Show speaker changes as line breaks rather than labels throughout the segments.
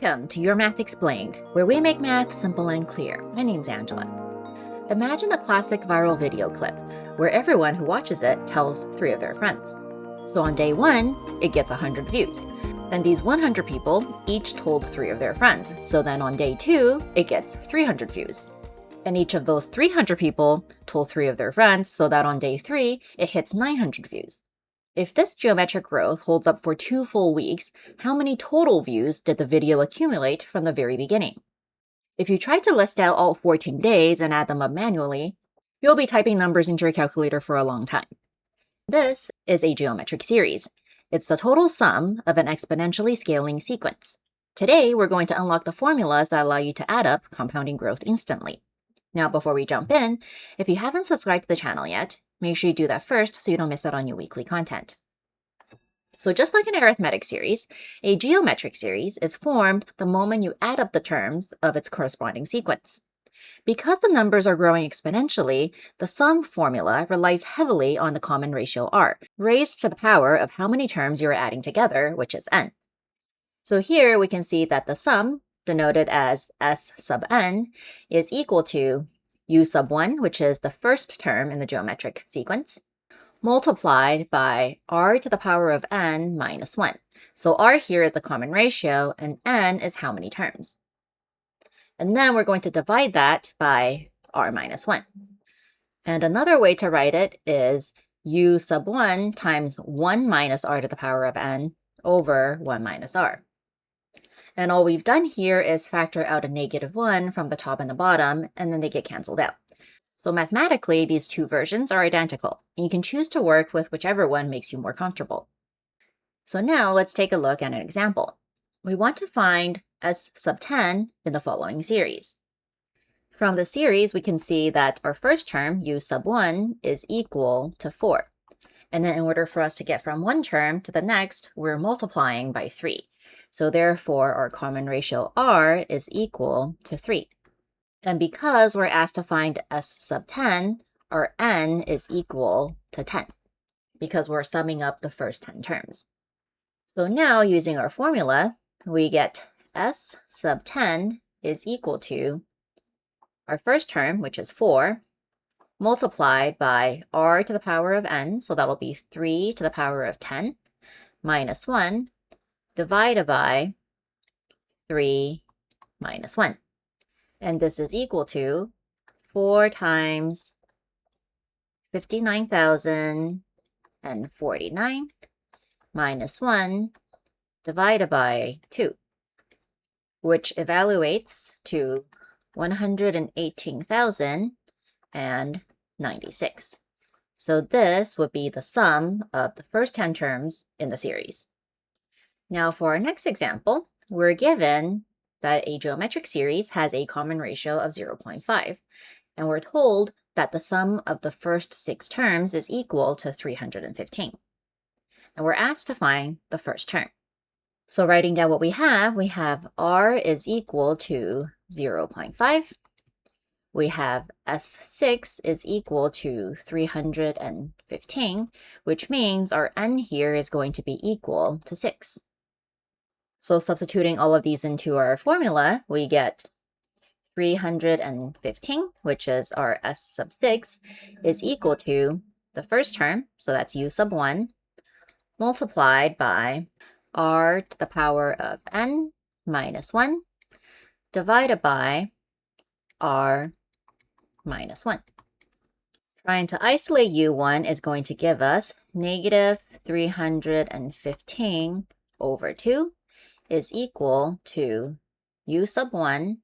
Welcome to Your Math Explained, where we make math simple and clear. My name's Angela. Imagine a classic viral video clip where everyone who watches it tells 3 of their friends. So on day 1, it gets 100 views. Then these 100 people each told 3 of their friends. So then on day 2, it gets 300 views. And each of those 300 people told 3 of their friends, so that on day 3, it hits 900 views. If this geometric growth holds up for 2 full weeks, how many total views did the video accumulate from the very beginning? If you try to list out all 14 days and add them up manually, you'll be typing numbers into your calculator for a long time. This is a geometric series. It's the total sum of an exponentially scaling sequence. Today, we're going to unlock the formulas that allow you to add up compounding growth instantly. Now, before we jump in, if you haven't subscribed to the channel yet, make sure you do that first so you don't miss out on new weekly content. So just like an arithmetic series, a geometric series is formed the moment you add up the terms of its corresponding sequence. Because the numbers are growing exponentially, the sum formula relies heavily on the common ratio r, raised to the power of how many terms you are adding together, which is n. So here we can see that the sum, denoted as s sub n, is equal to u sub 1, which is the first term in the geometric sequence, multiplied by r to the power of n minus 1. So r here is the common ratio, and n is how many terms. And then we're going to divide that by r minus 1. And another way to write it is u sub 1 times 1 minus r to the power of n over 1 minus r. And all we've done here is factor out a -1 from the top and the bottom, and then they get canceled out. So mathematically, these two versions are identical, and you can choose to work with whichever one makes you more comfortable. So now let's take a look at an example. We want to find s sub 10 in the following series. From the series, we can see that our first term, u sub 1, is equal to 4. And then in order for us to get from one term to the next, we're multiplying by 3. So therefore, our common ratio r is equal to 3. And because we're asked to find s sub 10, our n is equal to 10, because we're summing up the first 10 terms. So now, using our formula, we get s sub 10 is equal to our first term, which is 4, multiplied by r to the power of n, so that'll be 3 to the power of 10, minus 1, divided by 3 minus 1. And this is equal to 4 times 59,049 minus 1 divided by 2, which evaluates to 118,096. So this would be the sum of the first 10 terms in the series. Now for our next example, we're given that a geometric series has a common ratio of 0.5, and we're told that the sum of the first 6 terms is equal to 315. And we're asked to find the first term. So writing down what we have r is equal to 0.5. We have s6 is equal to 315, which means our n here is going to be equal to 6. So substituting all of these into our formula, we get 315, which is our s sub 6, is equal to the first term, so that's u sub 1, multiplied by r to the power of n minus 1, divided by r minus 1. Trying to isolate u1 is going to give us negative 315 over 2 is equal to u sub 1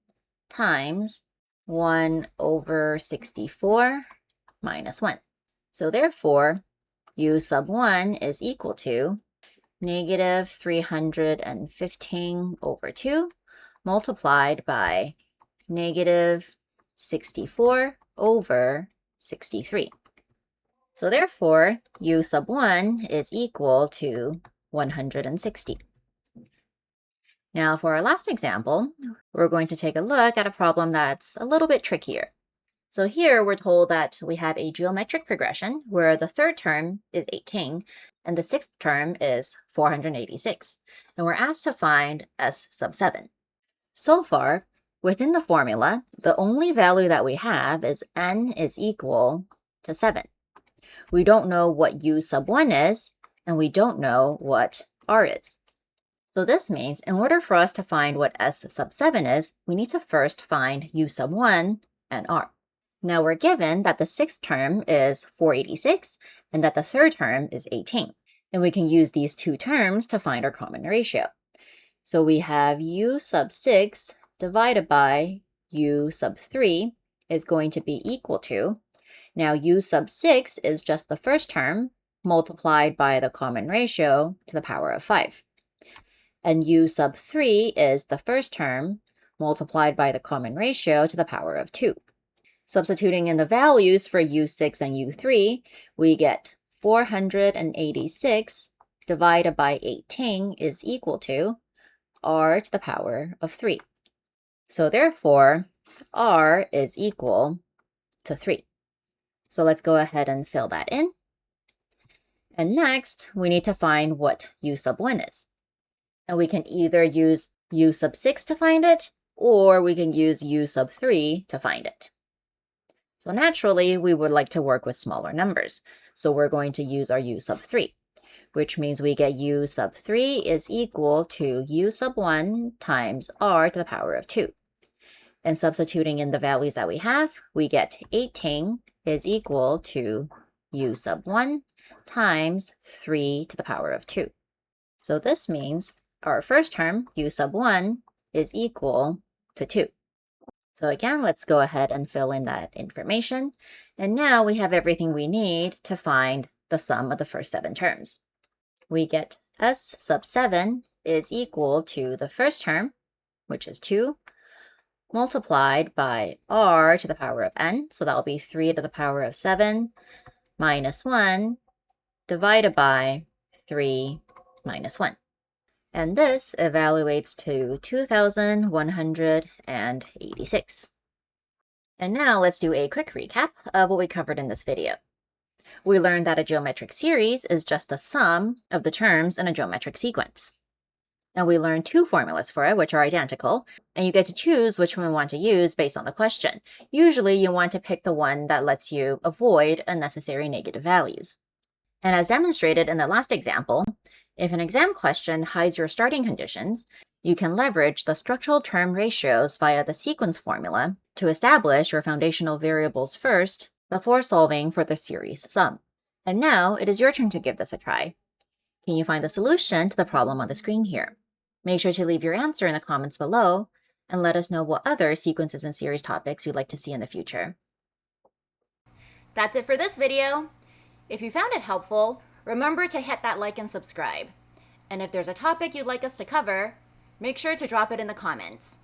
times 1 over 64 minus 1. So therefore, u sub 1 is equal to negative 315 over 2 multiplied by negative 64 over 63. So therefore, u sub 1 is equal to 160. Now for our last example, we're going to take a look at a problem that's a little bit trickier. So here we're told that we have a geometric progression where the third term is 18 and the sixth term is 486. And we're asked to find s sub 7. So far, within the formula, the only value that we have is n is equal to 7. We don't know what u sub 1 is, and we don't know what r is. So this means in order for us to find what s sub 7 is, we need to first find u sub 1 and r. Now we're given that the sixth term is 486 and that the third term is 18. And we can use these two terms to find our common ratio. So we have u sub 6 divided by u sub 3 is going to be equal to, now u sub 6 is just the first term multiplied by the common ratio to the power of 5. And u sub 3 is the first term multiplied by the common ratio to the power of 2. Substituting in the values for u6 and u3, we get 486 divided by 18 is equal to r to the power of 3. So therefore, r is equal to 3. So let's go ahead and fill that in. And next, we need to find what u sub 1 is. And we can either use u sub 6 to find it, or we can use u sub 3 to find it. So naturally, we would like to work with smaller numbers. So we're going to use our u sub 3, which means we get u sub 3 is equal to u sub 1 times r to the power of 2. And substituting in the values that we have, we get 18 is equal to u sub 1 times 3 to the power of 2. So this means our first term, u sub 1, is equal to 2. So again, let's go ahead and fill in that information. And now we have everything we need to find the sum of the first 7 terms. We get s sub 7 is equal to the first term, which is 2, multiplied by r to the power of n, so that will be 3 to the power of 7 minus 1 divided by 3 minus 1. And this evaluates to 2,186. And now let's do a quick recap of what we covered in this video. We learned that a geometric series is just the sum of the terms in a geometric sequence. And we learned 2 formulas for it, which are identical, and you get to choose which one you want to use based on the question. Usually you want to pick the one that lets you avoid unnecessary negative values. And as demonstrated in the last example, if an exam question hides your starting conditions, you can leverage the structural term ratios via the sequence formula to establish your foundational variables first before solving for the series sum. And now it is your turn to give this a try. Can you find the solution to the problem on the screen here? Make sure to leave your answer in the comments below and let us know what other sequences and series topics you'd like to see in the future. That's it for this video. If you found it helpful, remember to hit that like and subscribe. And if there's a topic you'd like us to cover, make sure to drop it in the comments.